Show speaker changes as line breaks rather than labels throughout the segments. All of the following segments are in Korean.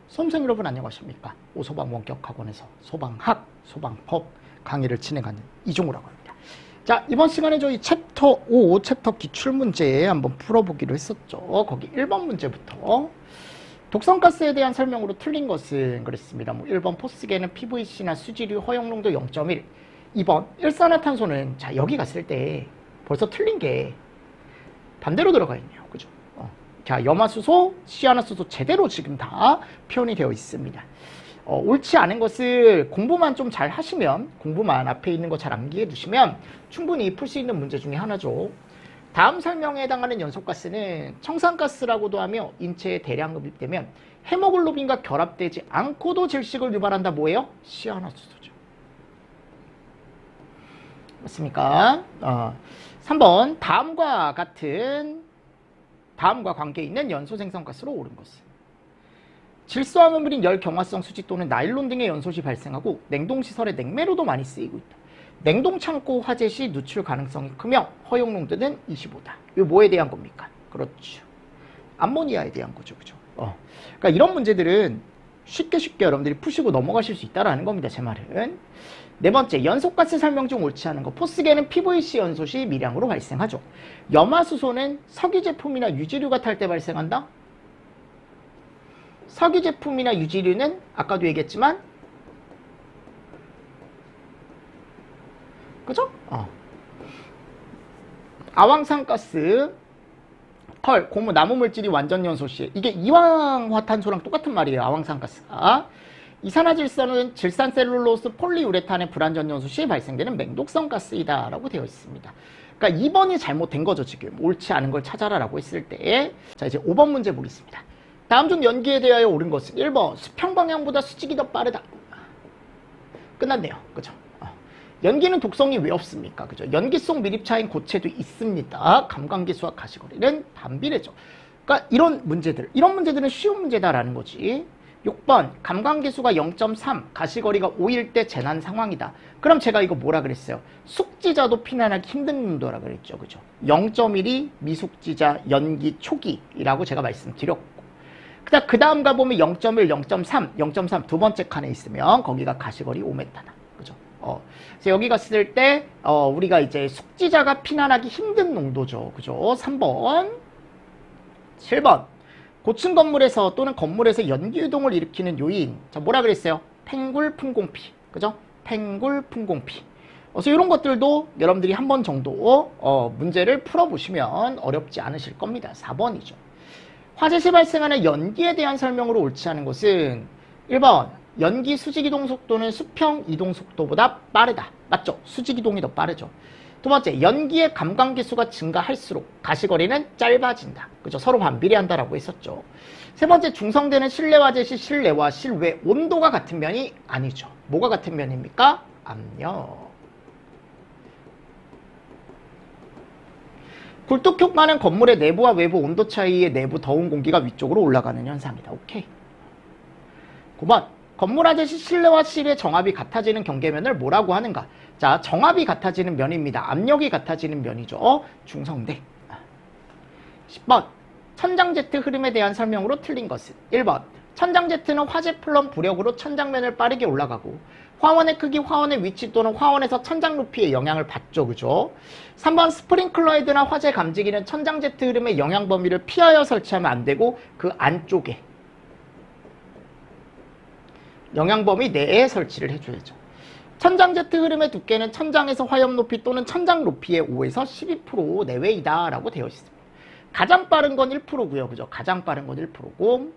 수험생 여러분 안녕하십니까? 오소방 원격학원에서 소방학, 소방법 강의를 진행하는 이종우라고 합니다. 자, 이번 시간에 저희 챕터 5, 챕터 기출문제 한번 풀어보기로 했었죠. 거기 1번 문제부터 독성가스에 대한 설명으로 틀린 것은 그랬습니다. 1번 포스계는 PVC나 수지류 허용농도 0.1, 2번 일산화탄소는 자 여기 갔을 때 벌써 틀린 게 반대로 들어가 있네요. 그죠? 자, 염화수소, 시아나수소 제대로 지금 다 표현이 되어 있습니다. 옳지 않은 것을 공부만 좀 잘 하시면, 공부만 앞에 있는 거 잘 암기해 두시면 충분히 풀 수 있는 문제 중에 하나죠. 다음 설명에 해당하는 연소가스는 청산가스라고도 하며 인체에 대량 흡입되면 헤모글로빈과 결합되지 않고도 질식을 유발한다. 뭐예요? 시아나수소죠. 맞습니까? 3번 다음과 관계 있는 연소 생성가스로 옳은 것은 질소화물인 열 경화성 수지 또는 나일론 등의 연소시 발생하고 냉동시설의 냉매로도 많이 쓰이고 있다. 냉동창고 화재 시 누출 가능성이 크며 허용농도는 25다. 이거 뭐에 대한 겁니까? 그렇죠. 암모니아에 대한 거죠. 그죠? 그러니까 이런 문제들은 쉽게 여러분들이 푸시고 넘어가실 수 있다는 겁니다. 제 말은. 네 번째, 연소가스 설명 중 옳지 않은 거. 포스계는 PVC 연소 시 미량으로 발생하죠. 염화수소는 석유 제품이나 유지류가 탈 때 발생한다. 석유 제품이나 유지류는 아까도 얘기했지만 그죠? 아황산가스, 헐, 고무 나무 물질이 완전 연소 시 이게 이황화탄소랑 똑같은 말이에요. 아황산가스가. 이산화질소는 질산셀룰로스 폴리우레탄의 불완전 연소 시 발생되는 맹독성 가스이다 라고 되어 있습니다. 그러니까 2번이 잘못된 거죠. 지금 옳지 않은 걸 찾아라 라고 했을 때. 자, 이제 5번 문제 보겠습니다. 다음 중 연기에 대하여 옳은 것은 1번 수평 방향보다 수직이 더 빠르다. 끝났네요. 그죠? 연기는 독성이 왜 없습니까? 그죠? 연기 속 밀입차인 고체도 있습니다. 감광기수와 가시거리는 반비례죠. 그러니까 이런 문제들은 쉬운 문제다라는 거지. 6번 감광계수가 0.3 가시거리가 5일 때 재난 상황이다. 그럼 제가 이거 뭐라 그랬어요? 숙지자도 피난하기 힘든 농도라 그랬죠. 그죠? 0.1이 미숙지자 연기 초기라고 제가 말씀드렸고, 그 다음 가보면 0.1, 0.3, 0.3 두 번째 칸에 있으면 거기가 가시거리 5m다. 그죠? 그래서 여기 갔을 때 우리가 이제 숙지자가 피난하기 힘든 농도죠. 그죠? 3번 7번 고층 건물에서 또는 건물에서 연기 유동을 일으키는 요인. 자, 뭐라 그랬어요? 팽굴 풍공피. 그죠? 팽굴 풍공피. 그래서 이런 것들도 여러분들이 한 번 정도 문제를 풀어보시면 어렵지 않으실 겁니다. 4번이죠. 화재 시 발생하는 연기에 대한 설명으로 옳지 않은 것은 1번 연기 수직 이동 속도는 수평 이동 속도보다 빠르다. 맞죠? 수직 이동이 더 빠르죠. 두 번째, 연기의 감광계수가 증가할수록 가시거리는 짧아진다. 그죠? 서로 반비례한다라고 했었죠. 세 번째, 중성되는 실내 화재 시 실내와 실외 온도가 같은 면이 아니죠. 뭐가 같은 면입니까? 압력. 굴뚝 효과는 건물의 내부와 외부 온도 차이의 내부 더운 공기가 위쪽으로 올라가는 현상이다. 오케이. 9번. 건물 화재 시 실내와 실외 정압이 같아지는 경계면을 뭐라고 하는가? 자, 정압이 같아지는 면입니다. 압력이 같아지는 면이죠. 중성대. 10번. 천장 제트 흐름에 대한 설명으로 틀린 것은 1번. 천장 제트는 화재 플럼 부력으로 천장면을 빠르게 올라가고 화원의 크기, 화원의 위치 또는 화원에서 천장 높이에 영향을 받죠. 그죠? 3번. 스프링클러 헤드나 화재 감지기는 천장 제트 흐름의 영향 범위를 피하여 설치하면 안 되고 그 안쪽에 영향범위 내에 설치를 해줘야죠. 천장 제트 흐름의 두께는 천장에서 화염 높이 또는 천장 높이의 5에서 12% 내외이다 라고 되어 있습니다. 가장 빠른 건 1%고요. 그죠? 가장 빠른 건 1%고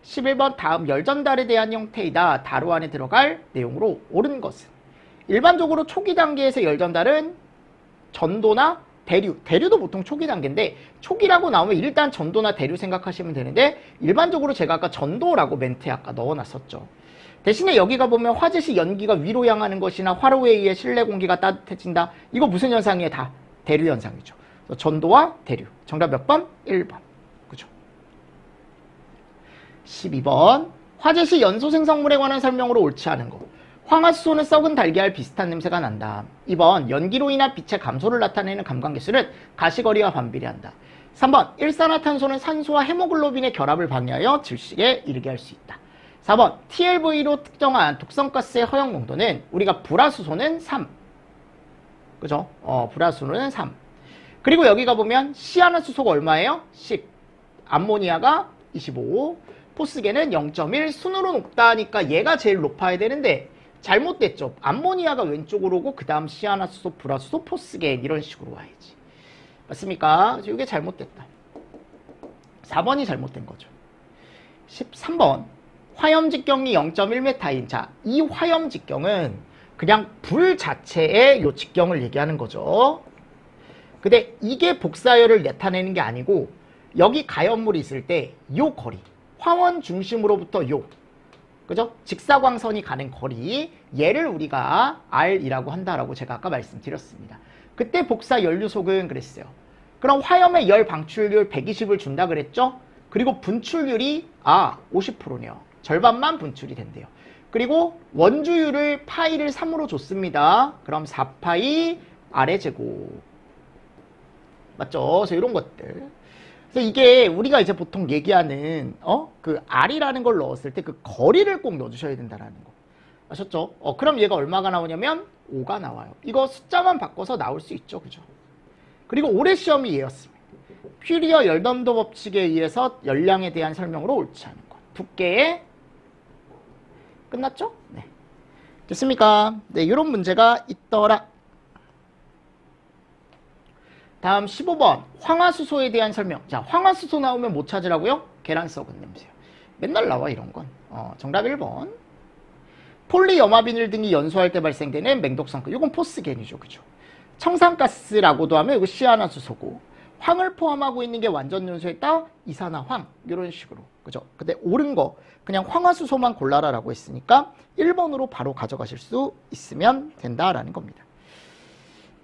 11번 다음 열전달에 대한 형태이다. 다루 안에 들어갈 내용으로 옳은 것은 일반적으로 초기 단계에서 열전달은 전도나 대류도 보통 초기 단계인데 초기라고 나오면 일단 전도나 대류 생각하시면 되는데 일반적으로 제가 아까 전도라고 멘트에 아까 넣어놨었죠. 대신에 여기가 보면 화재 시 연기가 위로 향하는 것이나 화로에 의해 실내 공기가 따뜻해진다. 이거 무슨 현상이에요? 다 대류 현상이죠. 그래서 전도와 대류. 정답 몇 번? 1번. 그죠? 12번. 화재 시 연소 생성물에 관한 설명으로 옳지 않은 거. 황화수소는 썩은 달걀 비슷한 냄새가 난다. 2번. 연기로 인한 빛의 감소를 나타내는 감광계수는 가시거리와 반비례한다. 3번. 일산화탄소는 산소와 헤모글로빈의 결합을 방해하여 질식에 이르게 할 수 있다. 4번 TLV로 특정한 독성가스의 허용 농도는 우리가 불화수소는 3. 그죠? 불화수소는 3. 그리고 여기 가보면 시아나수소가 얼마예요? 10. 암모니아가 25. 포스겐은 0.1. 순으로 높다니까 얘가 제일 높아야 되는데 잘못됐죠. 암모니아가 왼쪽으로 오고 그 다음 시아나수소, 불화수소, 포스겐 이런 식으로 와야지. 맞습니까? 이게 잘못됐다. 4번이 잘못된 거죠. 13번 화염직경이 0.1m인. 자, 이 화염직경은 그냥 불 자체의 요 직경을 얘기하는 거죠. 근데 이게 복사열을 나타내는 게 아니고 여기 가연물이 있을 때 요 거리, 화원 중심으로부터 요, 그죠? 직사광선이 가는 거리, 얘를 우리가 R이라고 한다라고 제가 아까 말씀드렸습니다. 그때 복사 연료속은 그랬어요. 그럼 화염의 열 방출률 120을 준다 그랬죠? 그리고 분출률이 50%네요. 절반만 분출이 된대요. 그리고 원주율을 파이를 3으로 줬습니다. 그럼 4파이 R의 제곱. 맞죠? 그래서 이런 것들. 그래서 이게 우리가 이제 보통 얘기하는 그 R이라는 걸 넣었을 때 그 거리를 꼭 넣어주셔야 된다라는 거. 아셨죠? 그럼 얘가 얼마가 나오냐면 5가 나와요. 이거 숫자만 바꿔서 나올 수 있죠. 그죠? 그리고 올해 시험이 얘였습니다. 퓨리어 열덤도 법칙에 의해서 열량에 대한 설명으로 옳지 않은 것. 두께에 끝났죠? 네. 됐습니까? 네, 이런 문제가 있더라. 다음 15번 황화수소에 대한 설명. 자, 황화수소 나오면 뭐 찾으라고요? 계란 썩은 냄새요. 맨날 나와 이런 건. 정답 1번. 폴리염화비닐 등이 연소할 때 발생되는 맹독성가. 이건 포스겐이죠. 그죠? 청산가스라고도 하면 이거 시아나수소고, 황을 포함하고 있는 게 완전 연소했다 이산화황 이런 식으로. 그죠? 근데 옳은 거 그냥 황화수소만 골라라라고 했으니까 1번으로 바로 가져가실 수 있으면 된다라는 겁니다.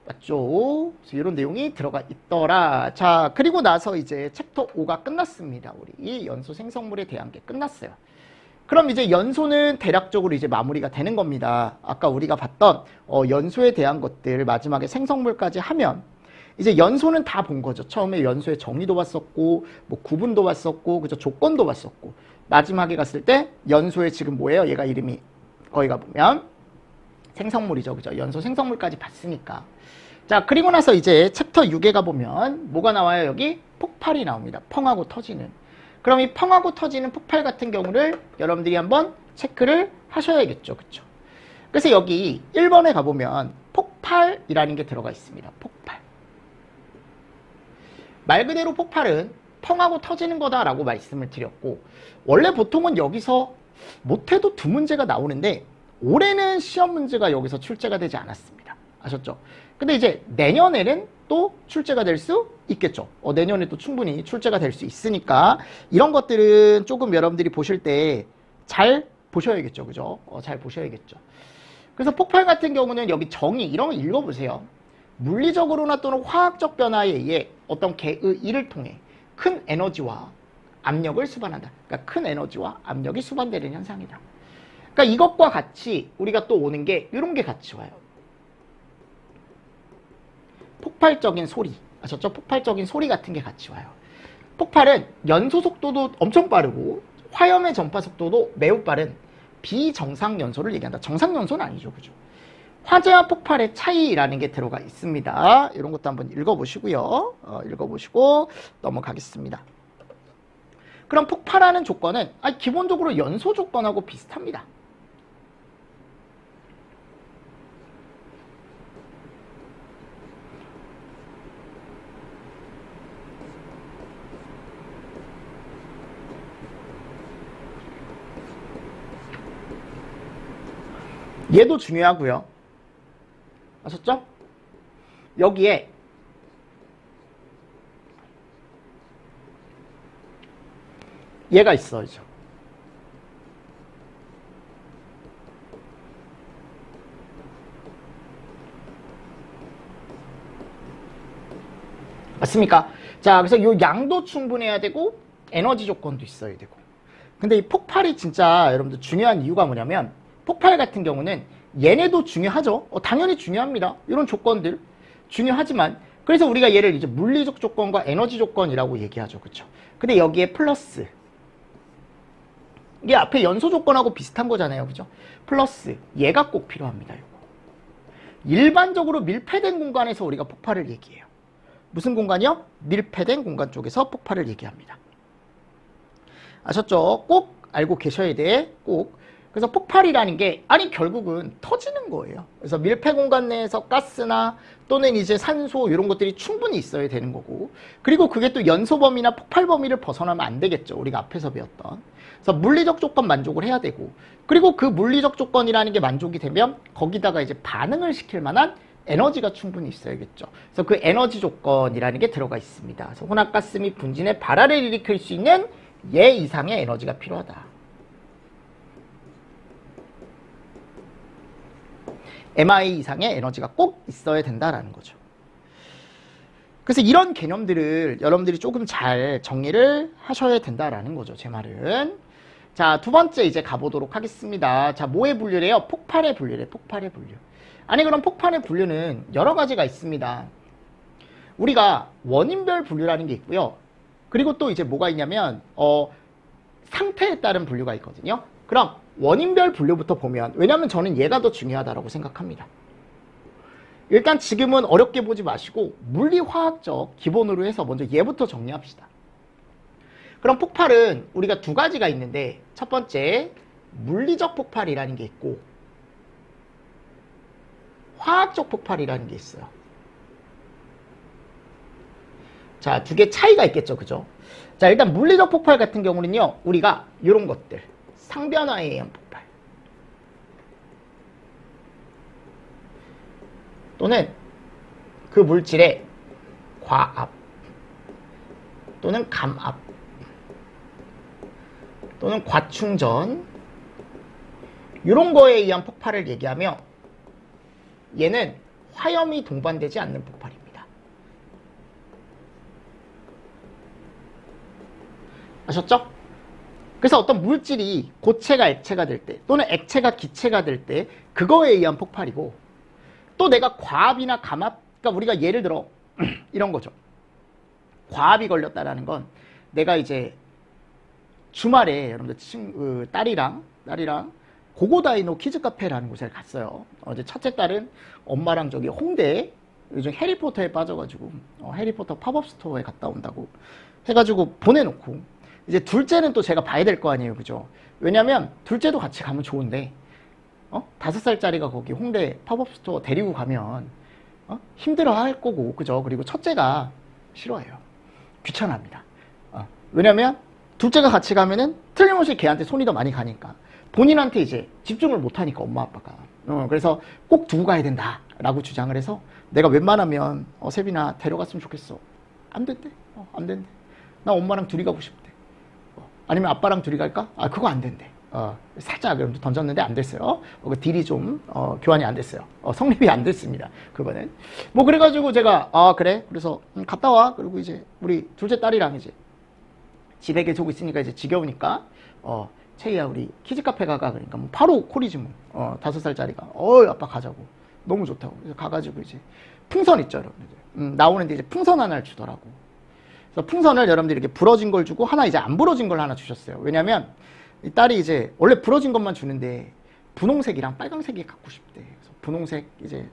맞죠? 그래서 이런 내용이 들어가 있더라. 자, 그리고 나서 이제 챕터 5가 끝났습니다. 우리 연소 생성물에 대한 게 끝났어요. 그럼 이제 연소는 대략적으로 이제 마무리가 되는 겁니다. 아까 우리가 봤던 연소에 대한 것들 마지막에 생성물까지 하면 이제 연소는 다 본 거죠. 처음에 연소의 정의도 봤었고, 뭐 구분도 봤었고, 그죠? 조건도 봤었고, 마지막에 갔을 때 연소의 지금 뭐예요? 얘가 이름이 거기 가보면 생성물이죠. 그죠? 연소 생성물까지 봤으니까. 자, 그리고 나서 이제 챕터 6에 가보면 뭐가 나와요? 여기 폭발이 나옵니다. 펑하고 터지는. 그럼 이 펑하고 터지는 폭발 같은 경우를 여러분들이 한번 체크를 하셔야겠죠. 그쵸? 그래서 여기 1번에 가보면 폭발이라는 게 들어가 있습니다. 폭발. 말 그대로 폭발은 펑하고 터지는 거다라고 말씀을 드렸고, 원래 보통은 여기서 못해도 2문제가 나오는데 올해는 시험 문제가 여기서 출제가 되지 않았습니다. 아셨죠? 근데 이제 내년에는 또 출제가 될 수 있겠죠. 내년에 또 충분히 출제가 될 수 있으니까 이런 것들은 조금 여러분들이 보실 때 잘 보셔야겠죠. 그죠? 잘 보셔야겠죠. 그래서 폭발 같은 경우는 여기 정의 이런 거 읽어보세요. 물리적으로나 또는 화학적 변화에 의해 어떤 개의 일을 통해 큰 에너지와 압력을 수반한다. 그러니까 큰 에너지와 압력이 수반되는 현상이다. 그러니까 이것과 같이 우리가 또 오는 게 이런 게 같이 와요. 폭발적인 소리. 아셨죠? 폭발적인 소리 같은 게 같이 와요. 폭발은 연소 속도도 엄청 빠르고 화염의 전파 속도도 매우 빠른 비정상 연소를 얘기한다. 정상 연소는 아니죠. 그죠? 화재와 폭발의 차이라는 게 들어가 있습니다. 이런 것도 한번 읽어보시고요. 읽어보시고 넘어가겠습니다. 그럼 폭발하는 조건은 기본적으로 연소 조건하고 비슷합니다. 얘도 중요하고요. 아셨죠? 여기에 얘가 있어야죠. 맞습니까? 자, 그래서 요 양도 충분해야 되고 에너지 조건도 있어야 되고. 근데 이 폭발이 진짜 여러분들 중요한 이유가 뭐냐면, 폭발 같은 경우는 얘네도 중요하죠. 당연히 중요합니다. 이런 조건들 중요하지만, 그래서 우리가 얘를 이제 물리적 조건과 에너지 조건이라고 얘기하죠. 그렇죠? 근데 여기에 플러스 이게 앞에 연소 조건하고 비슷한 거잖아요. 그죠? 플러스 얘가 꼭 필요합니다. 이거. 일반적으로 밀폐된 공간에서 우리가 폭발을 얘기해요. 무슨 공간이요? 밀폐된 공간 쪽에서 폭발을 얘기합니다. 아셨죠? 꼭 알고 계셔야 돼. 꼭. 그래서 폭발이라는 게 아니 결국은 터지는 거예요. 그래서 밀폐 공간 내에서 가스나 또는 이제 산소 이런 것들이 충분히 있어야 되는 거고, 그리고 그게 또 연소 범위나 폭발 범위를 벗어나면 안 되겠죠. 우리가 앞에서 배웠던. 그래서 물리적 조건 만족을 해야 되고, 그리고 그 물리적 조건이라는 게 만족이 되면 거기다가 이제 반응을 시킬 만한 에너지가 충분히 있어야겠죠. 그래서 그 에너지 조건이라는 게 들어가 있습니다. 그래서 혼합가스 및 분진의 발화를 일으킬 수 있는 얘 이상의 에너지가 필요하다. MI 이상의 에너지가 꼭 있어야 된다라는 거죠. 그래서 이런 개념들을 여러분들이 조금 잘 정리를 하셔야 된다라는 거죠. 제 말은. 자, 두 번째 이제 가보도록 하겠습니다. 자, 뭐의 분류래요? 폭발의 분류래. 폭발의 분류. 아니 그럼 폭발의 분류는 여러 가지가 있습니다. 우리가 원인별 분류라는 게 있고요. 그리고 또 이제 뭐가 있냐면 상태에 따른 분류가 있거든요. 그럼 원인별 분류부터 보면, 왜냐면 저는 얘가 더 중요하다고 생각합니다. 일단 지금은 어렵게 보지 마시고 물리화학적 기본으로 해서 먼저 얘부터 정리합시다. 그럼 폭발은 우리가 두 가지가 있는데, 첫 번째 물리적 폭발이라는 게 있고 화학적 폭발이라는 게 있어요. 자, 두 개 차이가 있겠죠. 그죠? 자, 일단 물리적 폭발 같은 경우는요, 우리가 이런 것들, 상변화에 의한 폭발 또는 그 물질의 과압 또는 감압 또는 과충전, 이런 거에 의한 폭발을 얘기하며 얘는 화염이 동반되지 않는 폭발입니다. 아셨죠? 그래서 어떤 물질이 고체가 액체가 될 때 또는 액체가 기체가 될 때 그거에 의한 폭발이고, 또 내가 과압이나 감압, 그러니까 우리가 예를 들어 이런 거죠. 과압이 걸렸다라는 건 내가 이제 주말에 여러분들 딸이랑 고고다이노 키즈카페라는 곳에 갔어요. 어제 첫째 딸은 엄마랑 저기 홍대 요즘 해리포터에 빠져가지고 해리포터 팝업 스토어에 갔다 온다고 해가지고 보내놓고, 이제 둘째는 또 제가 봐야 될 거 아니에요. 그죠? 왜냐면 둘째도 같이 가면 좋은데 5살짜리가 거기 홍대 팝업 스토어 데리고 가면 힘들어 할 거고, 그죠? 그리고 첫째가 싫어해요. 귀찮아합니다. 왜냐면 둘째가 같이 가면은 틀림없이 걔한테 손이 더 많이 가니까 본인한테 이제 집중을 못 하니까 엄마 아빠가. 그래서 꼭 두고 가야 된다 라고 주장을 해서 내가 웬만하면 세빈아 데려갔으면 좋겠어. 안 된대. 안 된대. 나 엄마랑 둘이 가고 싶대. 아니면 아빠랑 둘이 갈까? 그거 안 된대. 살짝 던졌는데 안 됐어요. 그 딜이 좀 교환이 안 됐어요. 성립이 안 됐습니다. 그거는. 뭐 그래가지고 제가 그래. 그래서 갔다 와. 그리고 이제 우리 둘째 딸이랑 이제 집에 계속 있으니까 이제 지겨우니까 채희야 우리 키즈카페 가가. 그러니까 뭐 바로 콜이지 뭐. 5살짜리가 아빠 가자고. 너무 좋다고. 그래서 가가지고 이제 풍선 있죠, 여러분들. 나오는데 이제 풍선 하나를 주더라고. 그래서 풍선을 여러분들이 이렇게 부러진 걸 주고 하나 이제 안 부러진 걸 하나 주셨어요. 왜냐면 이 딸이 이제 원래 부러진 것만 주는데 분홍색이랑 빨강색이 갖고 싶대. 그래서 분홍색 이제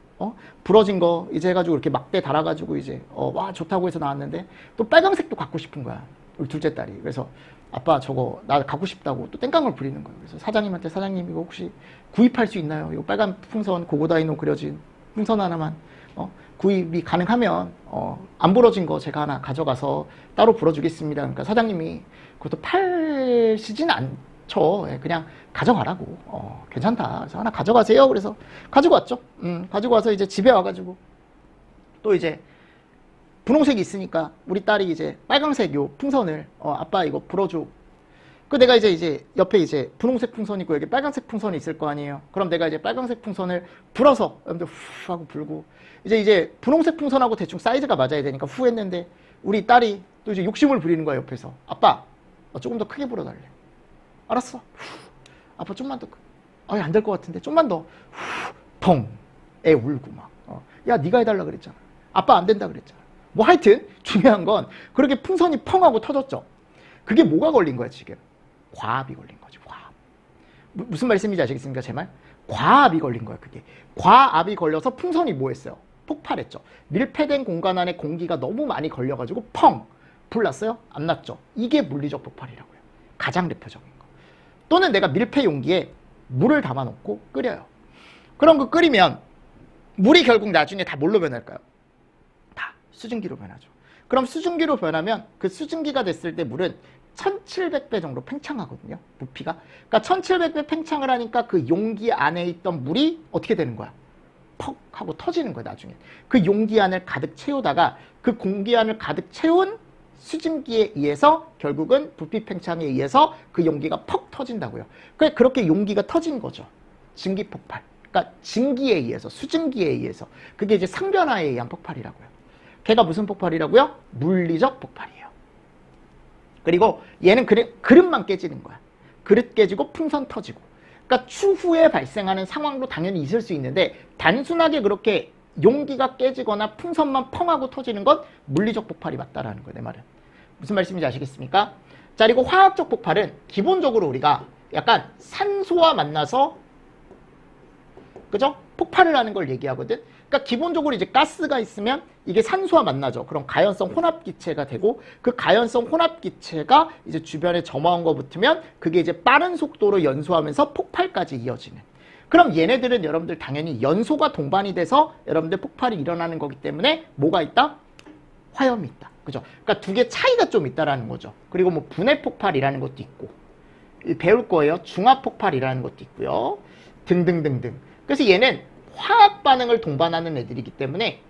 부러진 거 이제 해가지고 이렇게 막대 달아가지고 이제 와 좋다고 해서 나왔는데 또 빨강색도 갖고 싶은 거야. 우리 둘째 딸이. 그래서 아빠 저거 나 갖고 싶다고 또 땡깡을 부리는 거예요. 그래서 사장님한테 사장님 이거 혹시 구입할 수 있나요? 이거 빨간 풍선 고고다이노 그려진 풍선 하나만 구입이 가능하면 안 부러진 거 제가 하나 가져가서 따로 불어주겠습니다. 그러니까 사장님이 그것도 팔시진 않죠. 그냥 가져가라고. 괜찮다. 그래서 하나 가져가세요. 그래서 가지고 왔죠. 가지고 와서 이제 집에 와가지고 또 이제 분홍색이 있으니까 우리 딸이 이제 빨강색 요 풍선을 아빠 이거 불어줘. 그 내가 이제 옆에 이제 분홍색 풍선 있고 여기 빨간색 풍선이 있을 거 아니에요. 그럼 내가 이제 빨간색 풍선을 불어서 여러분들 후 하고 불고 이제 분홍색 풍선하고 대충 사이즈가 맞아야 되니까 후 했는데 우리 딸이 또 이제 욕심을 부리는 거야 옆에서. 아빠 조금 더 크게 불어달래. 알았어. 후. 아빠 좀만 더 안 될 것 같은데 좀만 더. 후. 펑. 애 울고 막. 야 네가 해달라 그랬잖아. 아빠 안 된다 그랬잖아. 뭐 하여튼 중요한 건 그렇게 풍선이 펑 하고 터졌죠. 그게 뭐가 걸린 거야 지금. 과압이 걸린 거지. 과압. 무슨 말씀인지 아시겠습니까? 제 말? 과압이 걸린 거야. 그게. 과압이 걸려서 풍선이 뭐 했어요? 폭발했죠. 밀폐된 공간 안에 공기가 너무 많이 걸려가지고 펑! 불났어요? 안 났죠. 이게 물리적 폭발이라고요. 가장 대표적인 거. 또는 내가 밀폐 용기에 물을 담아놓고 끓여요. 그럼 그 끓이면 물이 결국 나중에 다 뭘로 변할까요? 다 수증기로 변하죠. 그럼 수증기로 변하면 그 수증기가 됐을 때 물은 1700배 정도 팽창하거든요. 부피가. 그러니까 1700배 팽창을 하니까 그 용기 안에 있던 물이 어떻게 되는 거야? 퍽 하고 터지는 거야, 나중에. 그 용기 안을 가득 채우다가 그 공기 안을 가득 채운 수증기에 의해서 결국은 부피 팽창에 의해서 그 용기가 퍽 터진다고요. 그렇게 용기가 터진 거죠. 증기 폭발. 그러니까 증기에 의해서, 수증기에 의해서. 그게 이제 상변화에 의한 폭발이라고요. 걔가 무슨 폭발이라고요? 물리적 폭발이에요. 그리고 얘는 그릇만 깨지는 거야. 그릇 깨지고 풍선 터지고. 그러니까 추후에 발생하는 상황도 당연히 있을 수 있는데 단순하게 그렇게 용기가 깨지거나 풍선만 펑하고 터지는 건 물리적 폭발이 맞다라는 거예요. 내 말은. 무슨 말씀인지 아시겠습니까? 자, 그리고 화학적 폭발은 기본적으로 우리가 약간 산소와 만나서 그죠? 폭발을 하는 걸 얘기하거든. 그러니까 기본적으로 이제 가스가 있으면 이게 산소와 만나죠. 그럼 가연성 혼합기체가 되고 그 가연성 혼합기체가 이제 주변에 점화원과 붙으면 그게 이제 빠른 속도로 연소하면서 폭발까지 이어지는. 그럼 얘네들은 여러분들 당연히 연소가 동반이 돼서 여러분들 폭발이 일어나는 거기 때문에 뭐가 있다? 화염이 있다. 그죠? 그러니까 두 개 차이가 좀 있다라는 거죠. 그리고 뭐 분해 폭발이라는 것도 있고 배울 거예요. 중합 폭발이라는 것도 있고요. 등등등등. 그래서 얘는 화학 반응을 동반하는 애들이기 때문에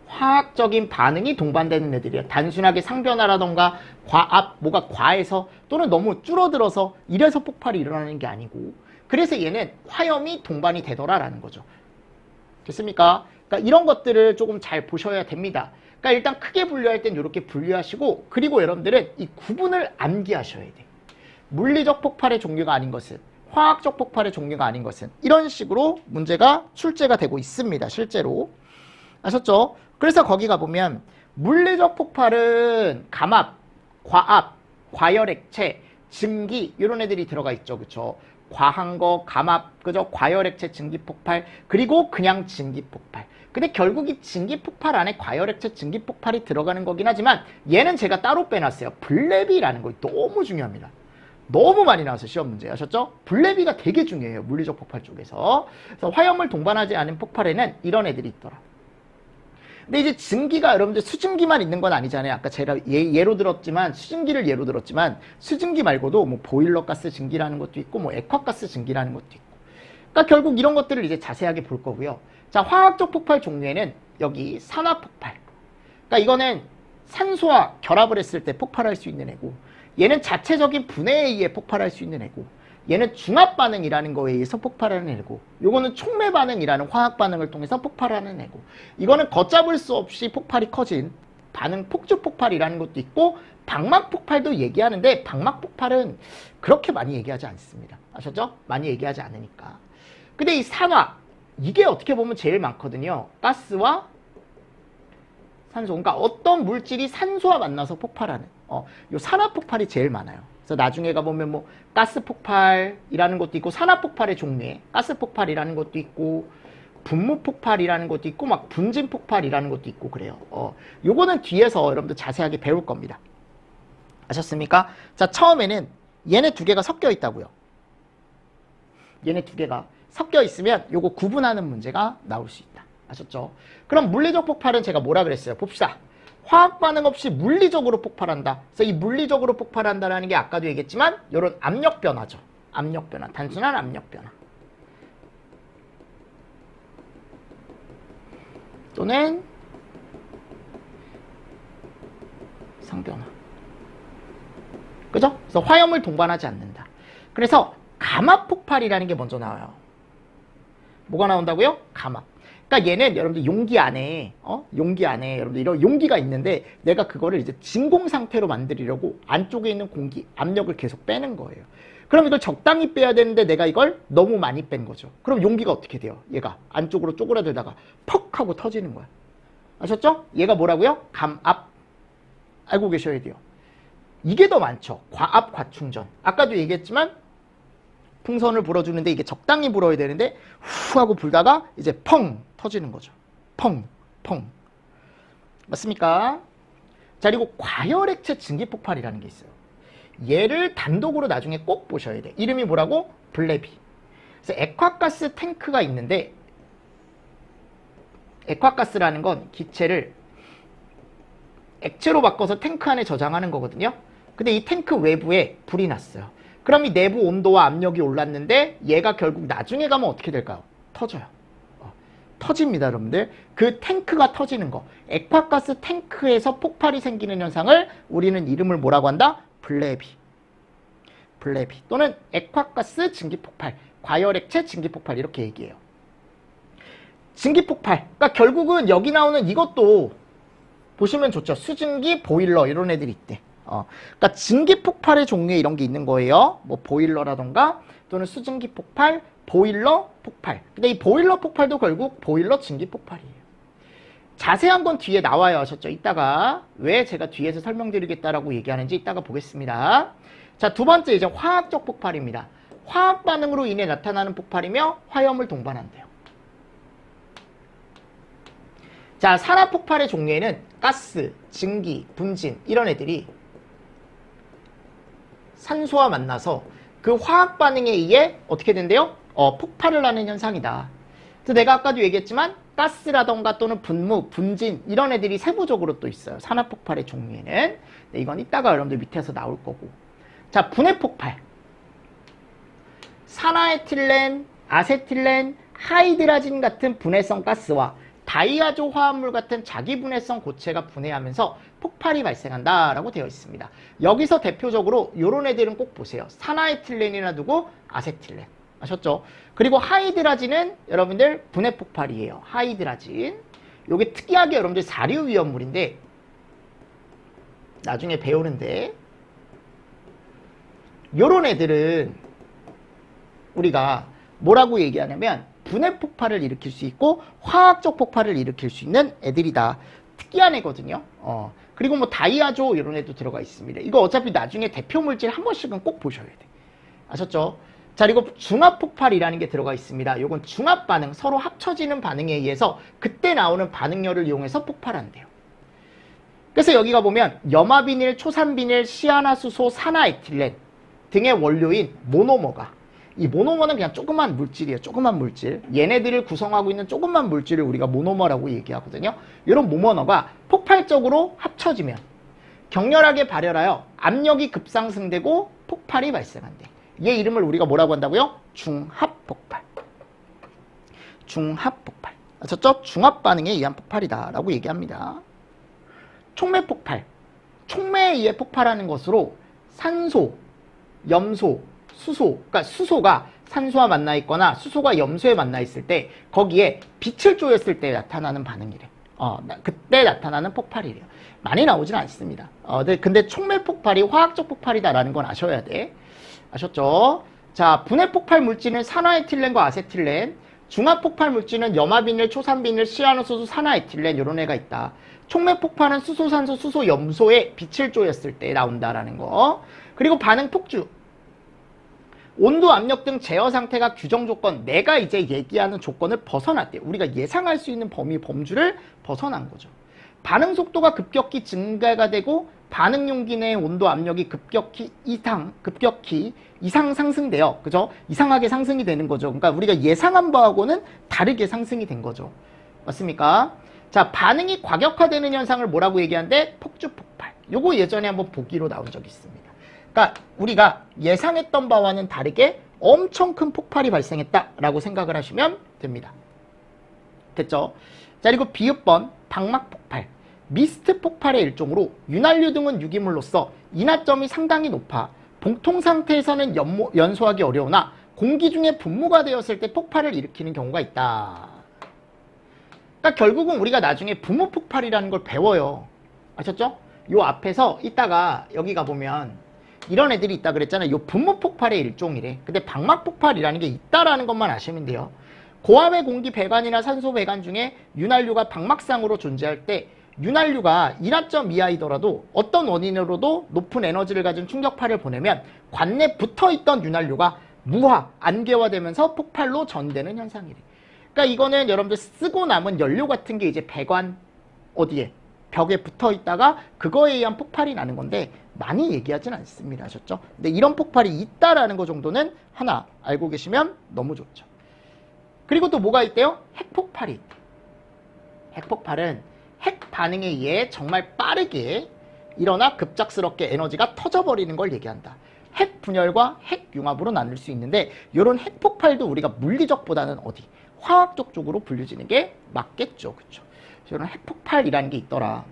화학적인 반응이 동반되는 애들이에요. 단순하게 상변화라던가 과압, 뭐가 과해서 또는 너무 줄어들어서 이래서 폭발이 일어나는 게 아니고 그래서 얘는 화염이 동반이 되더라라는 거죠. 됐습니까? 그러니까 이런 것들을 조금 잘 보셔야 됩니다. 그러니까 일단 크게 분류할 땐 이렇게 분류하시고 그리고 여러분들은 이 구분을 암기하셔야 돼. 물리적 폭발의 종류가 아닌 것은 화학적 폭발의 종류가 아닌 것은 이런 식으로 문제가 출제가 되고 있습니다. 실제로. 아셨죠? 그래서 거기 가보면 물리적 폭발은 감압, 과압, 과열액체, 증기 이런 애들이 들어가 있죠. 그쵸? 과한 거, 감압, 그죠? 과열액체 증기 폭발, 그리고 그냥 증기 폭발. 근데 결국 이 증기 폭발 안에 과열액체 증기 폭발이 들어가는 거긴 하지만 얘는 제가 따로 빼놨어요. 블레비라는 거 너무 중요합니다. 너무 많이 나와서 시험 문제 아셨죠? 블레비가 되게 중요해요. 물리적 폭발 쪽에서. 그래서 화염을 동반하지 않은 폭발에는 이런 애들이 있더라. 근데 이제 증기가 여러분들 수증기만 있는 건 아니잖아요. 아까 제가 예로 들었지만 수증기를 예로 들었지만 수증기 말고도 뭐 보일러 가스 증기라는 것도 있고 뭐 액화가스 증기라는 것도 있고. 그러니까 결국 이런 것들을 이제 자세하게 볼 거고요. 자, 화학적 폭발 종류에는 여기 산화 폭발. 그러니까 이거는 산소와 결합을 했을 때 폭발할 수 있는 애고 얘는 자체적인 분해에 의해 폭발할 수 있는 애고 얘는 중합 반응이라는 거에 의해서 폭발하는 애고 요거는 촉매 반응이라는 화학 반응을 통해서 폭발하는 애고 이거는 걷잡을 수 없이 폭발이 커진 반응 폭주 폭발이라는 것도 있고 방막 폭발도 얘기하는데 방막 폭발은 그렇게 많이 얘기하지 않습니다. 아셨죠? 많이 얘기하지 않으니까. 근데 이 산화 이게 어떻게 보면 제일 많거든요. 가스와 산소. 그러니까 어떤 물질이 산소와 만나서 폭발하는 요 산화 폭발이 제일 많아요. 그래서 나중에 가보면 뭐 가스 폭발이라는 것도 있고 산화 폭발의 종류에 가스 폭발이라는 것도 있고 분무 폭발이라는 것도 있고 막 분진 폭발이라는 것도 있고 그래요. 요거는 뒤에서 여러분들 자세하게 배울 겁니다. 아셨습니까? 자, 처음에는 얘네 두 개가 섞여 있다고요. 얘네 두 개가 섞여 있으면 요거 구분하는 문제가 나올 수 있다. 아셨죠? 그럼 물리적 폭발은 제가 뭐라 그랬어요? 봅시다. 화학 반응 없이 물리적으로 폭발한다. 그래서 이 물리적으로 폭발한다라는 게 아까도 얘기했지만 이런 압력 변화죠. 압력 변화. 단순한 압력 변화. 또는 상변화. 그죠? 그래서 화염을 동반하지 않는다. 그래서 감압 폭발이라는 게 먼저 나와요. 뭐가 나온다고요? 감압. 그러니까 얘는 여러분들 용기 안에 여러분들 이런 용기가 있는데 내가 그거를 이제 진공 상태로 만들려고 안쪽에 있는 공기, 압력을 계속 빼는 거예요. 그럼 이걸 적당히 빼야 되는데 내가 이걸 너무 많이 뺀 거죠. 그럼 용기가 어떻게 돼요? 얘가 안쪽으로 쪼그라들다가 퍽 하고 터지는 거야. 아셨죠? 얘가 뭐라고요? 감압. 알고 계셔야 돼요. 이게 더 많죠. 과압 과충전. 아까도 얘기했지만 풍선을 불어주는데 이게 적당히 불어야 되는데 후 하고 불다가 이제 펑 터지는 거죠. 펑 펑. 맞습니까? 자, 그리고 과열액체 증기폭발이라는 게 있어요. 얘를 단독으로 나중에 꼭 보셔야 돼. 이름이 뭐라고? 블레비. 그래서 액화가스 탱크가 있는데, 액화가스라는 건 기체를 액체로 바꿔서 탱크 안에 저장하는 거거든요. 근데 이 탱크 외부에 불이 났어요. 그럼 이 내부 온도와 압력이 올랐는데 얘가 결국 나중에 가면 어떻게 될까요? 터져요. 터집니다, 여러분들. 그 탱크가 터지는 거. 액화가스 탱크에서 폭발이 생기는 현상을 우리는 이름을 뭐라고 한다? 블레비. 블레비. 또는 액화가스 증기폭발, 과열액체 증기폭발 이렇게 얘기해요. 증기폭발. 그러니까 결국은 여기 나오는 이것도 보시면 좋죠. 수증기, 보일러 이런 애들이 있대. 그러니까 증기폭발의 종류에 이런 게 있는 거예요. 뭐 보일러라던가 또는 수증기 폭발, 보일러 폭발. 근데 이 보일러 폭발도 결국 보일러 증기 폭발이에요. 자세한 건 뒤에 나와요. 하셨죠? 이따가 왜 제가 뒤에서 설명드리겠다라고 얘기하는지 이따가 보겠습니다. 자, 두 번째 이제 화학적 폭발입니다. 화학 반응으로 인해 나타나는 폭발이며 화염을 동반한대요. 자, 산화 폭발의 종류에는 가스, 증기, 분진 이런 애들이 산소와 만나서 그 화학 반응에 의해 어떻게 된대요? 폭발을 하는 현상이다. 그래서 내가 아까도 얘기했지만 가스라던가 또는 분무, 분진 이런 애들이 세부적으로 또 있어요. 산화폭발의 종류에는. 네, 이건 이따가 여러분들 밑에서 나올 거고. 자, 분해폭발. 산화에틸렌, 아세틸렌, 하이드라진 같은 분해성 가스와 다이아조 화합물 같은 자기분해성 고체가 분해하면서 폭발이 발생한다라고 되어 있습니다. 여기서 대표적으로 이런 애들은 꼭 보세요. 산화에틸렌이나 두고 아세틸렌. 아셨죠? 그리고 하이드라진은 여러분들 분해 폭발이에요. 하이드라진. 요게 특이하게 여러분들 사류 위험물인데 나중에 배우는데 요런 애들은 우리가 뭐라고 얘기하냐면 분해 폭발을 일으킬 수 있고 화학적 폭발을 일으킬 수 있는 애들이다. 특이한 애거든요. 그리고 뭐 다이아조 이런 애도 들어가 있습니다. 이거 어차피 나중에 대표 물질 한 번씩은 꼭 보셔야 돼. 아셨죠? 자, 그리고 중합폭발이라는 게 들어가 있습니다. 이건 중합반응, 서로 합쳐지는 반응에 의해서 그때 나오는 반응열을 이용해서 폭발한대요. 그래서 여기가 보면 염화비닐, 초산비닐, 시아나수소, 산화에틸렌 등의 원료인 모노머가, 이 모노머는 그냥 조그만 물질이에요. 조그만 물질. 얘네들을 구성하고 있는 조그만 물질을 우리가 모노머라고 얘기하거든요. 이런 모노머가 폭발적으로 합쳐지면 격렬하게 발열하여 압력이 급상승되고 폭발이 발생한대. 얘 이름을 우리가 뭐라고 한다고요? 중합폭발. 중합폭발. 아셨죠? 중합반응에 의한 폭발이다 라고 얘기합니다. 촉매폭발. 촉매에 의해 폭발하는 것으로 산소, 염소, 수소, 그러니까 수소가 산소와 만나 있거나 수소가 염소에 만나 있을 때 거기에 빛을 쬐었을 때 나타나는 반응이래. 그때 나타나는 폭발이래요. 많이 나오진 않습니다. 근데 촉매폭발이 화학적 폭발이다라는 건 아셔야 돼. 아셨죠? 자, 분해폭발 물질은 산화에틸렌과 아세틸렌, 중합폭발 물질은 염화비닐, 초산비닐, 시아노수소, 산화에틸렌 이런 애가 있다. 촉매폭발은 수소산소, 수소염소에 빛을 쬐었을 때 나온다라는 거. 그리고 반응 폭주. 온도, 압력 등 제어 상태가 규정 조건, 내가 이제 얘기하는 조건을 벗어났대. 우리가 예상할 수 있는 범주를 벗어난 거죠. 반응 속도가 급격히 증가가 되고 반응 용기 내의 온도, 압력이 급격히 이상 상승돼요. 그죠? 이상하게 상승이 되는 거죠. 그러니까 우리가 예상한 바하고는 다르게 상승이 된 거죠. 맞습니까? 자, 반응이 과격화되는 현상을 뭐라고 얘기하는데? 폭주 폭발. 요거 예전에 한번 보기로 나온 적이 있습니다. 그러니까 우리가 예상했던 바와는 다르게 엄청 큰 폭발이 발생했다라고 생각을 하시면 됩니다. 됐죠? 자, 그리고 비읍번 방막 폭발. 미스트 폭발의 일종으로 윤활유 등은 유기물로서 인하점이 상당히 높아 봉통 상태에서는 연소하기 어려우나 공기 중에 분무가 되었을 때 폭발을 일으키는 경우가 있다. 그러니까 결국은 우리가 나중에 분무 폭발이라는 걸 배워요. 아셨죠? 요 앞에서 이따가 여기 가보면 이런 애들이 있다 그랬잖아요. 요 분무 폭발의 일종이래. 근데 방막 폭발이라는 게 있다라는 것만 아시면 돼요. 고압의 공기 배관이나 산소 배관 중에 윤활유가 방막상으로 존재할 때 윤활유가 일하점 이하이더라도 어떤 원인으로도 높은 에너지를 가진 충격파를 보내면 관내 붙어있던 윤활유가 무화, 안개화되면서 폭발로 전되는 현상이래. 그러니까 이거는 여러분들 쓰고 남은 연료 같은 게 이제 배관 어디에? 벽에 붙어 있다가 그거에 의한 폭발이 나는 건데 많이 얘기하진 않습니다. 아셨죠? 근데 이런 폭발이 있다라는 거 정도는 하나 알고 계시면 너무 좋죠. 그리고 또 뭐가 있대요? 핵폭발이 있대. 핵폭발은 핵 반응에 의해 정말 빠르게 일어나 급작스럽게 에너지가 터져버리는 걸 얘기한다. 핵 분열과 핵 융합으로 나눌 수 있는데 이런 핵폭발도 우리가 물리적보다는 어디? 화학적 쪽으로 분류지는 게 맞겠죠. 그렇죠? 이런 핵폭발이라는 게 있더라.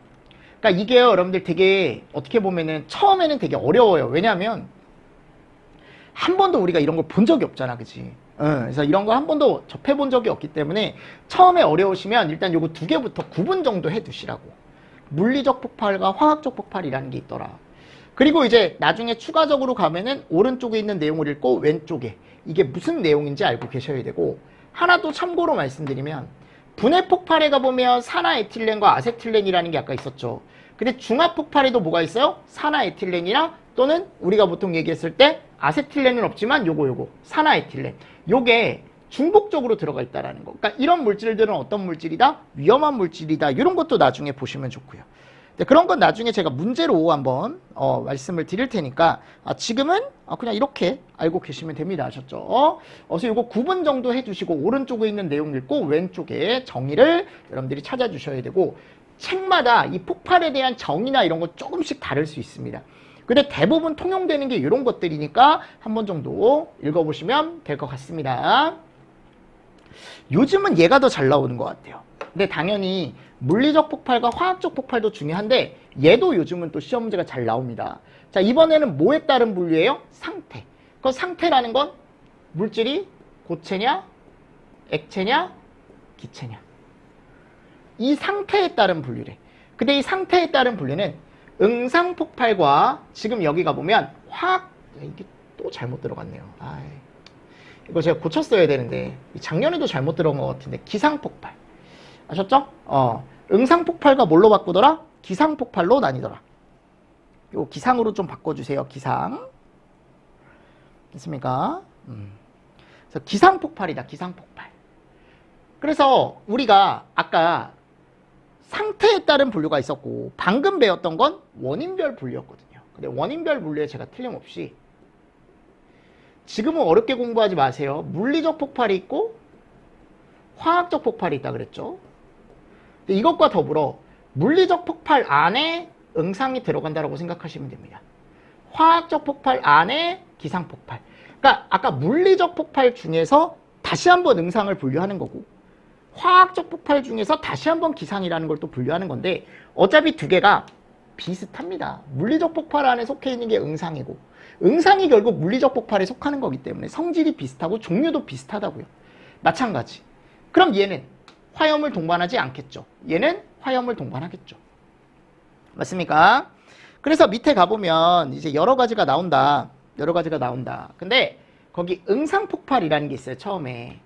그러니까 이게 여러분들 되게 어떻게 보면은 처음에는 되게 어려워요. 왜냐하면 한 번도 우리가 이런 걸 본 적이 없잖아. 그치? 그래서 이런 거 한 번도 접해본 적이 없기 때문에 처음에 어려우시면 일단 요거 두 개부터 구분 정도 해두시라고. 물리적 폭발과 화학적 폭발이라는 게 있더라. 그리고 이제 나중에 추가적으로 가면은 오른쪽에 있는 내용을 읽고 왼쪽에 이게 무슨 내용인지 알고 계셔야 되고, 하나 또 참고로 말씀드리면 분해 폭발에 가보면 산화에틸렌과 아세틸렌이라는 게 아까 있었죠. 근데 중합 폭발에도 뭐가 있어요? 산화에틸렌이나 또는 우리가 보통 얘기했을 때 아세틸렌은 없지만 요거 산화에틸렌, 요게 중복적으로 들어가 있다라는 거. 그러니까 이런 물질들은 어떤 물질이다? 위험한 물질이다. 이런 것도 나중에 보시면 좋고요. 그런 건 나중에 제가 문제로 한번 말씀을 드릴 테니까 지금은 그냥 이렇게 알고 계시면 됩니다. 아셨죠? 그래서 이거 9분 정도 해주시고 오른쪽에 있는 내용 읽고 왼쪽에 정의를 여러분들이 찾아주셔야 되고, 책마다 이 폭발에 대한 정의나 이런 거 조금씩 다를 수 있습니다. 근데 대부분 통용되는 게 이런 것들이니까 한 번 정도 읽어보시면 될 것 같습니다. 요즘은 얘가 더 잘 나오는 것 같아요. 근데 당연히 물리적 폭발과 화학적 폭발도 중요한데 얘도 요즘은 또 시험 문제가 잘 나옵니다. 자, 이번에는 뭐에 따른 분류예요? 상태. 그 상태라는 건 물질이 고체냐, 액체냐, 기체냐. 이 상태에 따른 분류래. 근데 이 상태에 따른 분류는 응상폭발과 지금 여기 가보면 이게 또 잘못 들어갔네요. 이거 제가 고쳤어야 되는데 작년에도 잘못 들어간 것 같은데 기상폭발. 아셨죠? 응상폭발과 뭘로 바꾸더라? 기상폭발로 나뉘더라. 요 기상으로 좀 바꿔주세요. 기상. 됐습니까? 그래서 기상폭발이다. 기상폭발. 그래서 우리가 아까 상태에 따른 분류가 있었고 방금 배웠던 건 원인별 분류였거든요. 근데 원인별 분류에 제가 틀림없이 지금은 어렵게 공부하지 마세요. 물리적 폭발이 있고 화학적 폭발이 있다 그랬죠. 근데 이것과 더불어 물리적 폭발 안에 응상이 들어간다고 생각하시면 됩니다. 화학적 폭발 안에 기상폭발. 그러니까 아까 물리적 폭발 중에서 다시 한번 응상을 분류하는 거고 화학적 폭발 중에서 다시 한번 기상이라는 걸 또 분류하는 건데 어차피 두 개가 비슷합니다. 물리적 폭발 안에 속해 있는 게 응상이고 응상이 결국 물리적 폭발에 속하는 거기 때문에 성질이 비슷하고 종류도 비슷하다고요. 마찬가지. 그럼 얘는 화염을 동반하지 않겠죠. 얘는 화염을 동반하겠죠. 맞습니까? 그래서 밑에 가보면 이제 여러 가지가 나온다. 근데 거기 응상폭발이라는 게 있어요. 처음에.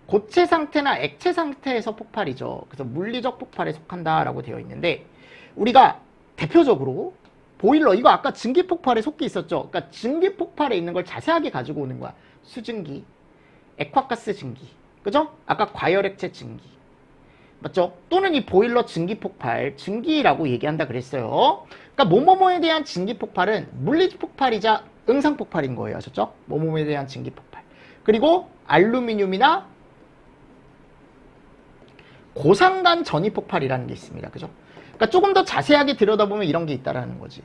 고체 상태나 액체 상태에서 폭발이죠. 그래서 물리적 폭발에 속한다라고 되어 있는데 우리가 대표적으로 보일러, 이거 아까 증기 폭발에 속해 있었죠. 그러니까 증기 폭발에 있는 걸 자세하게 가지고 오는 거야. 수증기, 액화가스 증기, 그죠? 아까 과열액체 증기, 맞죠? 또는 이 보일러 증기 폭발, 증기라고 얘기한다 그랬어요. 그러니까 뭐뭐뭐에 대한 증기 폭발은 물리적 폭발이자 응상 폭발인 거예요. 아셨죠? 뭐뭐뭐에 대한 증기 폭발. 그리고 알루미늄이나 고상간 전이 폭발이라는 게 있습니다. 그죠? 그러니까 조금 더 자세하게 들여다보면 이런 게 있다라는 거지.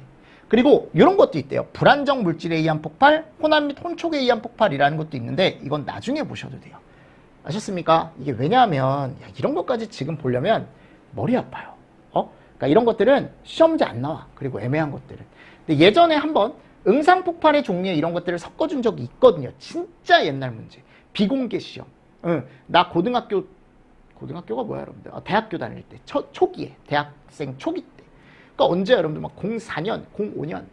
그리고 이런 것도 있대요. 불안정 물질에 의한 폭발, 혼합 및 혼촉에 의한 폭발이라는 것도 있는데 이건 나중에 보셔도 돼요. 아셨습니까? 이게 왜냐하면 이런 것까지 지금 보려면 머리 아파요. 그러니까 이런 것들은 시험 문제 안 나와. 그리고 애매한 것들은. 근데 예전에 한번 응상 폭발의 종류에 이런 것들을 섞어준 적이 있거든요. 진짜 옛날 문제. 비공개 시험. 나 고등학교가 뭐야 여러분들? 대학교 다닐 때 초기에 대학생 초기 때. 그러니까 언제 여러분들 막 04년, 05년.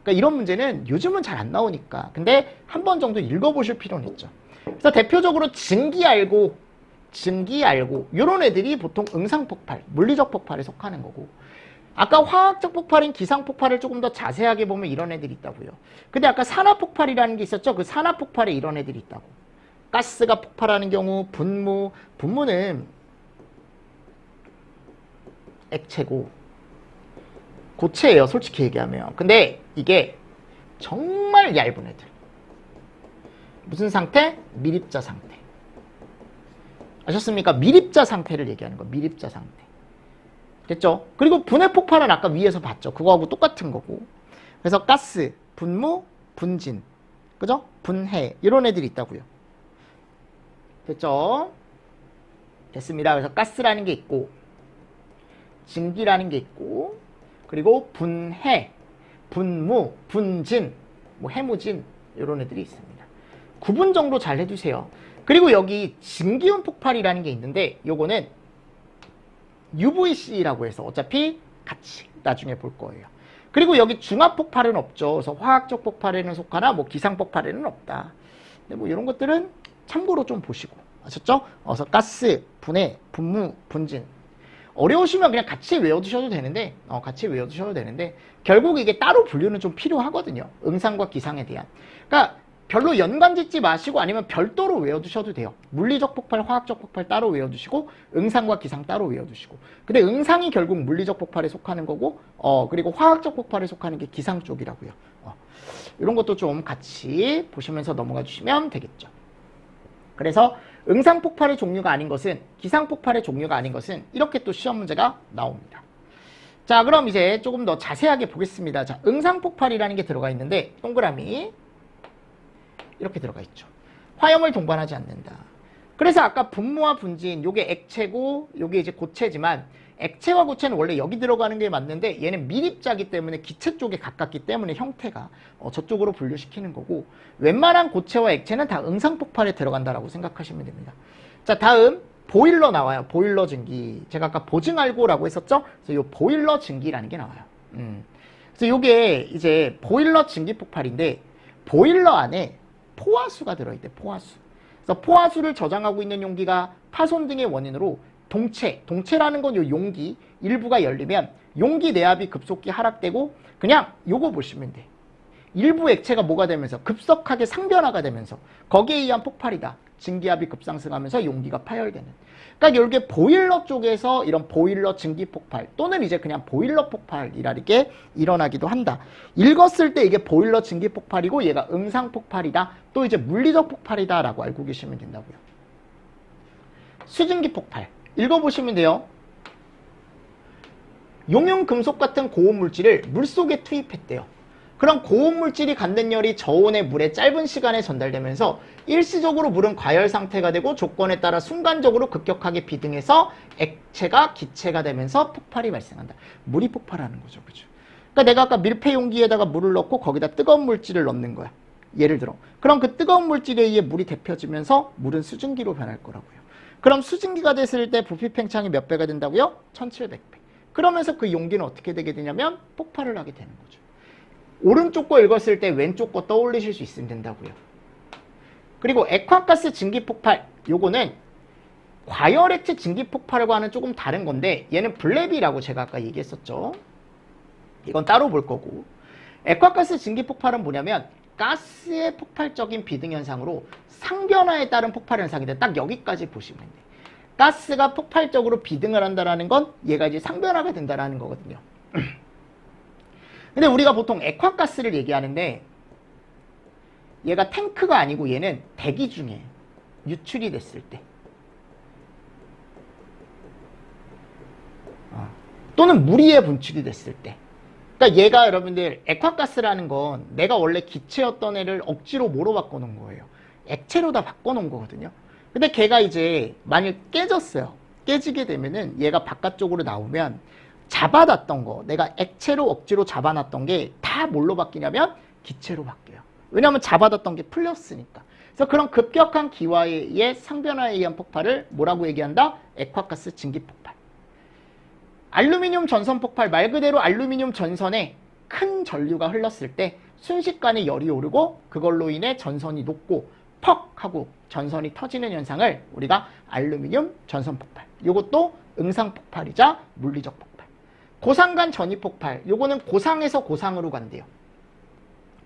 그러니까 이런 문제는 요즘은 잘 안 나오니까. 근데 한 번 정도 읽어보실 필요는 있죠. 그래서 대표적으로 증기 알고 증기, 알고 이런 애들이 보통 응상폭발, 물리적 폭발에 속하는 거고, 아까 화학적 폭발인 기상폭발을 조금 더 자세하게 보면 이런 애들이 있다고요. 근데 아까 산화폭발이라는 게 있었죠. 그 산화폭발에 이런 애들이 있다고. 가스가 폭발하는 경우, 분무는 액체고 고체예요, 솔직히 얘기하면. 근데 이게 정말 얇은 애들. 무슨 상태? 밀입자 상태. 아셨습니까? 밀입자 상태를 얘기하는 거. 밀입자 상태. 됐죠? 그리고 분해 폭발은 아까 위에서 봤죠. 그거하고 똑같은 거고. 그래서 가스, 분무, 분진, 그죠? 분해 이런 애들이 있다고요. 됐죠? 됐습니다. 그래서 가스라는 게 있고, 증기라는 게 있고, 그리고 분해, 분무, 분진, 뭐 해무진 이런 애들이 있습니다. 구분 정도 잘 해두세요. 그리고 여기 증기온 폭발이라는 게 있는데 요거는 UVC라고 해서 어차피 같이 나중에 볼 거예요. 그리고 여기 중합 폭발은 없죠. 그래서 화학적 폭발에는 속하나 뭐 기상 폭발에는 없다. 근데 뭐 이런 것들은 참고로 좀 보시고. 아셨죠? 그래서 가스, 분해, 분무, 분진. 어려우시면 그냥 같이 외워두셔도 되는데, 결국 이게 따로 분류는 좀 필요하거든요. 응상과 기상에 대한. 그러니까 별로 연관 짓지 마시고 아니면 별도로 외워두셔도 돼요. 물리적 폭발, 화학적 폭발 따로 외워두시고 응상과 기상 따로 외워두시고. 근데 응상이 결국 물리적 폭발에 속하는 거고, 그리고 화학적 폭발에 속하는 게 기상 쪽이라고요. 이런 것도 좀 같이 보시면서 넘어가 주시면 되겠죠. 그래서 응상 폭발의 종류가 아닌 것은, 기상 폭발의 종류가 아닌 것은 이렇게 또 시험 문제가 나옵니다. 자, 그럼 이제 조금 더 자세하게 보겠습니다. 자, 응상 폭발이라는 게 들어가 있는데 동그라미 이렇게 들어가 있죠. 화염을 동반하지 않는다. 그래서 아까 분무와 분진, 요게 액체고 요게 이제 고체지만, 액체와 고체는 원래 여기 들어가는 게 맞는데 얘는 밀입자기 때문에 기체 쪽에 가깝기 때문에 형태가 저쪽으로 분류시키는 거고, 웬만한 고체와 액체는 다 응상폭발에 들어간다라고 생각하시면 됩니다. 자, 다음 보일러 나와요. 보일러 증기. 제가 아까 보증알고라고 했었죠? 그래서 요 보일러 증기라는 게 나와요. 그래서 요게 이제 보일러 증기 폭발인데, 보일러 안에 포화수가 들어있대. 포화수. 그래서 포화수를 저장하고 있는 용기가 파손 등의 원인으로 동체라는 건 요 용기 일부가 열리면 용기 내압이 급속히 하락되고, 그냥 요거 보시면 돼. 일부 액체가 뭐가 되면서 급속하게 상변화가 되면서 거기에 의한 폭발이다. 증기압이 급상승하면서 용기가 파열되는. 그러니까 이게 보일러 쪽에서 이런 보일러 증기 폭발 또는 이제 그냥 보일러 폭발이라는 게 일어나기도 한다. 읽었을 때 이게 보일러 증기 폭발이고 얘가 응상 폭발이다. 또 이제 물리적 폭발이다 라고 알고 계시면 된다고요. 수증기 폭발 읽어보시면 돼요. 용융 금속 같은 고온 물질을 물속에 투입했대요. 그럼 고온 물질이 갖는 열이 저온의 물에 짧은 시간에 전달되면서 일시적으로 물은 과열 상태가 되고 조건에 따라 순간적으로 급격하게 비등해서 액체가 기체가 되면서 폭발이 발생한다. 물이 폭발하는 거죠. 그죠? 그러니까 내가 아까 밀폐 용기에다가 물을 넣고 거기다 뜨거운 물질을 넣는 거야. 예를 들어. 그럼 그 뜨거운 물질에 의해 물이 데펴지면서 물은 수증기로 변할 거라고요. 그럼 수증기가 됐을 때 부피 팽창이 몇 배가 된다고요? 1700배. 그러면서 그 용기는 어떻게 되게 되냐면 폭발을 하게 되는 거죠. 오른쪽 거 읽었을 때 왼쪽 거 떠올리실 수 있으면 된다고요. 그리고 액화가스 증기 폭발, 요거는 과열액체 증기 폭발과는 조금 다른 건데 얘는 블랩이라고 제가 아까 얘기했었죠. 이건 따로 볼 거고, 액화가스 증기 폭발은 뭐냐면 가스의 폭발적인 비등 현상으로 상변화에 따른 폭발 현상인데 딱 여기까지 보시면 돼요. 가스가 폭발적으로 비등을 한다는 건 얘가 이제 상변화가 된다는 거거든요. 근데 우리가 보통 액화가스를 얘기하는데 얘가 탱크가 아니고 얘는 대기 중에 유출이 됐을 때 또는 물 위에 분출이 됐을 때, 그러니까 얘가 여러분들 액화가스라는 건 내가 원래 기체였던 애를 억지로 뭐로 바꿔놓은 거예요? 액체로 다 바꿔놓은 거거든요. 근데 걔가 이제 만일 깨졌어요. 깨지게 되면은 얘가 바깥쪽으로 나오면 잡아놨던 거, 내가 액체로 억지로 잡아놨던 게 다 뭘로 바뀌냐면 기체로 바뀌어요. 왜냐하면 잡아뒀던 게 풀렸으니까. 그래서 그런 급격한 기화에 의해 상변화에 의한 폭발을 뭐라고 얘기한다? 액화가스 증기 폭발. 알루미늄 전선 폭발, 말 그대로 알루미늄 전선에 큰 전류가 흘렀을 때 순식간에 열이 오르고 그걸로 인해 전선이 녹고 퍽 하고 전선이 터지는 현상을 우리가 알루미늄 전선 폭발, 요것도 응상 폭발이자 물리적 폭발. 고상간 전이 폭발, 요거는 고상에서 고상으로 간대요.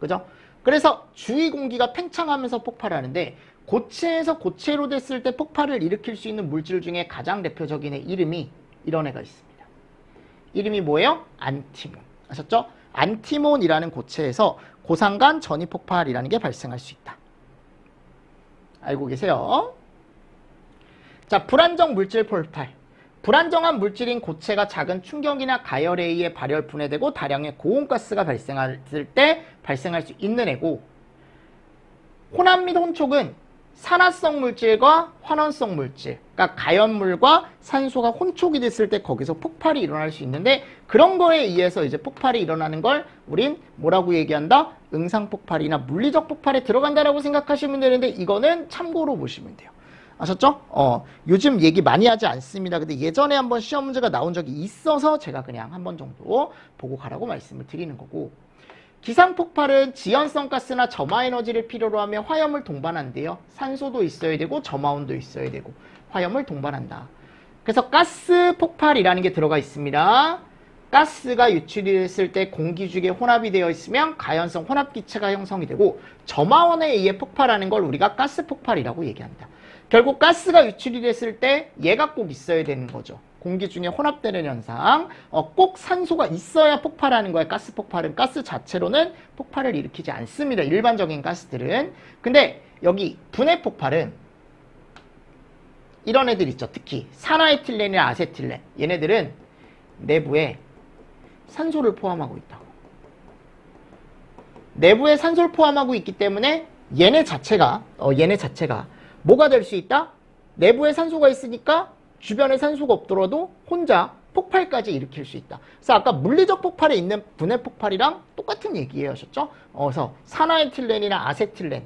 그죠? 그래서 주위 공기가 팽창하면서 폭발하는데, 고체에서 고체로 됐을 때 폭발을 일으킬 수 있는 물질 중에 가장 대표적인 애 이름이 이런 애가 있습니다. 이름이 뭐예요? 안티몬. 아셨죠? 안티몬이라는 고체에서 고상간 전이 폭발이라는 게 발생할 수 있다. 알고 계세요? 자, 불안정 물질 폭발. 불안정한 물질인 고체가 작은 충격이나 가열에 의해 발열 분해되고 다량의 고온가스가 발생했을 때 발생할 수 있는 애고, 혼합 및 혼촉은 산화성 물질과 환원성 물질, 그러니까 가연물과 산소가 혼촉이 됐을 때 거기서 폭발이 일어날 수 있는데, 그런 거에 의해서 이제 폭발이 일어나는 걸 우린 뭐라고 얘기한다? 응상폭발이나 물리적 폭발에 들어간다라고 생각하시면 되는데, 이거는 참고로 보시면 돼요. 아셨죠? 요즘 얘기 많이 하지 않습니다. 근데 예전에 한번 시험 문제가 나온 적이 있어서 제가 그냥 한 번 정도 보고 가라고 말씀을 드리는 거고, 기상폭발은 지연성 가스나 점화에너지를 필요로 하며 화염을 동반한대요. 산소도 있어야 되고 점화온도 있어야 되고 화염을 동반한다. 그래서 가스 폭발이라는 게 들어가 있습니다. 가스가 유출이 됐을 때 공기 중에 혼합이 되어 있으면 가연성 혼합기체가 형성이 되고, 점화원에 의해 폭발하는 걸 우리가 가스 폭발이라고 얘기한다. 결국 가스가 유출이 됐을 때 얘가 꼭 있어야 되는 거죠. 공기 중에 혼합되는 현상. 꼭 산소가 있어야 폭발하는 거예요. 가스 폭발은 가스 자체로는 폭발을 일으키지 않습니다. 일반적인 가스들은. 근데 여기 분해 폭발은 이런 애들 있죠. 특히 산화에틸렌이나 아세틸렌. 얘네들은 내부에 산소를 포함하고 있다고. 내부에 산소를 포함하고 있기 때문에 얘네 자체가 뭐가 될 수 있다? 내부에 산소가 있으니까 주변에 산소가 없더라도 혼자 폭발까지 일으킬 수 있다. 그래서 아까 물리적 폭발에 있는 분해 폭발이랑 똑같은 얘기예요. 하셨죠? 그래서 산화에틸렌이나 아세틸렌,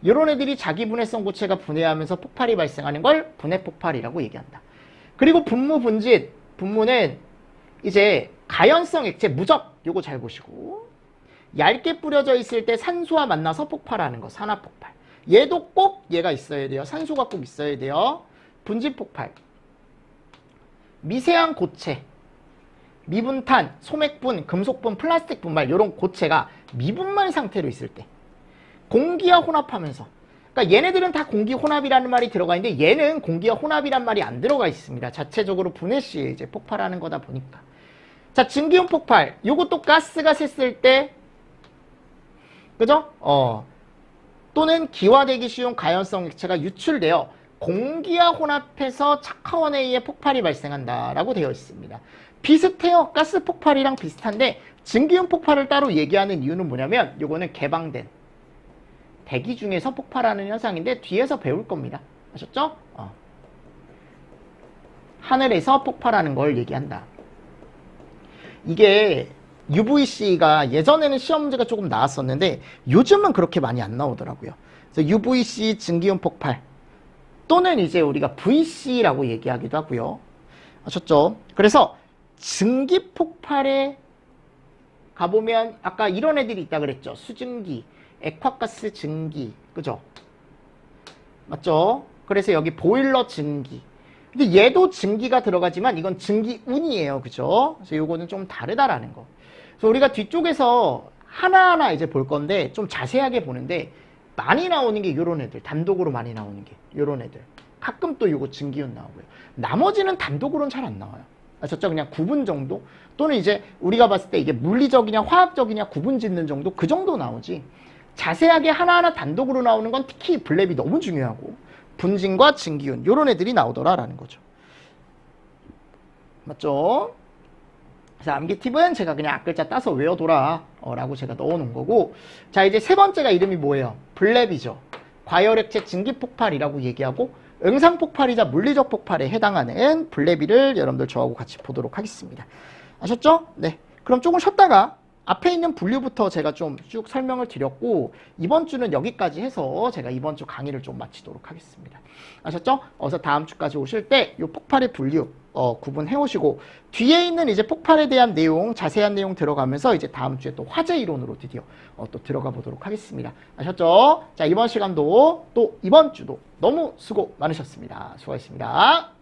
이런 애들이 자기 분해성 고체가 분해하면서 폭발이 발생하는 걸 분해 폭발이라고 얘기한다. 그리고 분무, 분짓. 분무는 이제 가연성 액체, 무적, 요거 잘 보시고, 얇게 뿌려져 있을 때 산소와 만나서 폭발하는 거, 산화 폭발. 얘도 꼭 얘가 있어야 돼요. 산소가 꼭 있어야 돼요. 분짓 폭발. 미세한 고체, 미분탄, 소맥분, 금속분, 플라스틱 분말, 이런 고체가 미분말 상태로 있을 때 공기와 혼합하면서, 그러니까 얘네들은 다 공기 혼합이라는 말이 들어가 있는데 얘는 공기와 혼합이란 말이 안 들어가 있습니다. 자체적으로 분해 시에 이제 폭발하는 거다 보니까. 자, 증기온 폭발. 요것도 가스가 샜을 때, 그죠? 또는 기화되기 쉬운 가연성 액체가 유출되어 공기와 혼합해서 착화원에 의해 폭발이 발생한다라고 되어 있습니다. 비슷해요. 가스 폭발이랑 비슷한데 증기온 폭발을 따로 얘기하는 이유는 뭐냐면, 요거는 개방된 대기 중에서 폭발하는 현상인데 뒤에서 배울 겁니다. 아셨죠? 하늘에서 폭발하는 걸 얘기한다. 이게 UVC가 예전에는 시험 문제가 조금 나왔었는데 요즘은 그렇게 많이 안 나오더라고요. 그래서 UVC 증기온 폭발, 또는 이제 우리가 VC라고 얘기하기도 하고요. 아셨죠? 그래서 증기 폭발에 가보면 아까 이런 애들이 있다 그랬죠. 수증기, 액화가스 증기, 그죠? 맞죠? 그래서 여기 보일러 증기. 근데 얘도 증기가 들어가지만 이건 증기운이에요. 그죠? 그래서 요거는 좀 다르다라는 거. 그래서 우리가 뒤쪽에서 하나하나 이제 볼 건데 좀 자세하게 보는데, 많이 나오는 게 요런 애들, 단독으로 많이 나오는 게 요런 애들. 가끔 또 요거 증기운 나오고요. 나머지는 단독으로는 잘 안 나와요. 아셨죠? 그냥 구분 정도? 또는 이제 우리가 봤을 때 이게 물리적이냐 화학적이냐 구분 짓는 정도? 그 정도 나오지. 자세하게 하나하나 단독으로 나오는 건 특히 블랩이 너무 중요하고, 분진과 증기운, 요런 애들이 나오더라라는 거죠. 맞죠? 그래서 암기 팁은 제가 그냥 앞글자 따서 외워둬라 라고 제가 넣어놓은 거고, 자, 이제 세 번째가 이름이 뭐예요? 블랩이죠. 과열액체 증기폭발이라고 얘기하고, 응상폭발이자 물리적 폭발에 해당하는 블랩이를 여러분들 저하고 같이 보도록 하겠습니다. 아셨죠? 네. 그럼 조금 쉬었다가 앞에 있는 분류부터 제가 좀 쭉 설명을 드렸고, 이번 주는 여기까지 해서 제가 이번 주 강의를 좀 마치도록 하겠습니다. 아셨죠? 어서 다음 주까지 오실 때 이 폭발의 분류, 구분해 오시고 뒤에 있는 이제 폭발에 대한 내용, 자세한 내용 들어가면서 이제 다음 주에 또 화재 이론으로 드디어 또 들어가 보도록 하겠습니다. 아셨죠? 자, 이번 시간도 또 이번 주도 너무 수고 많으셨습니다. 수고하셨습니다.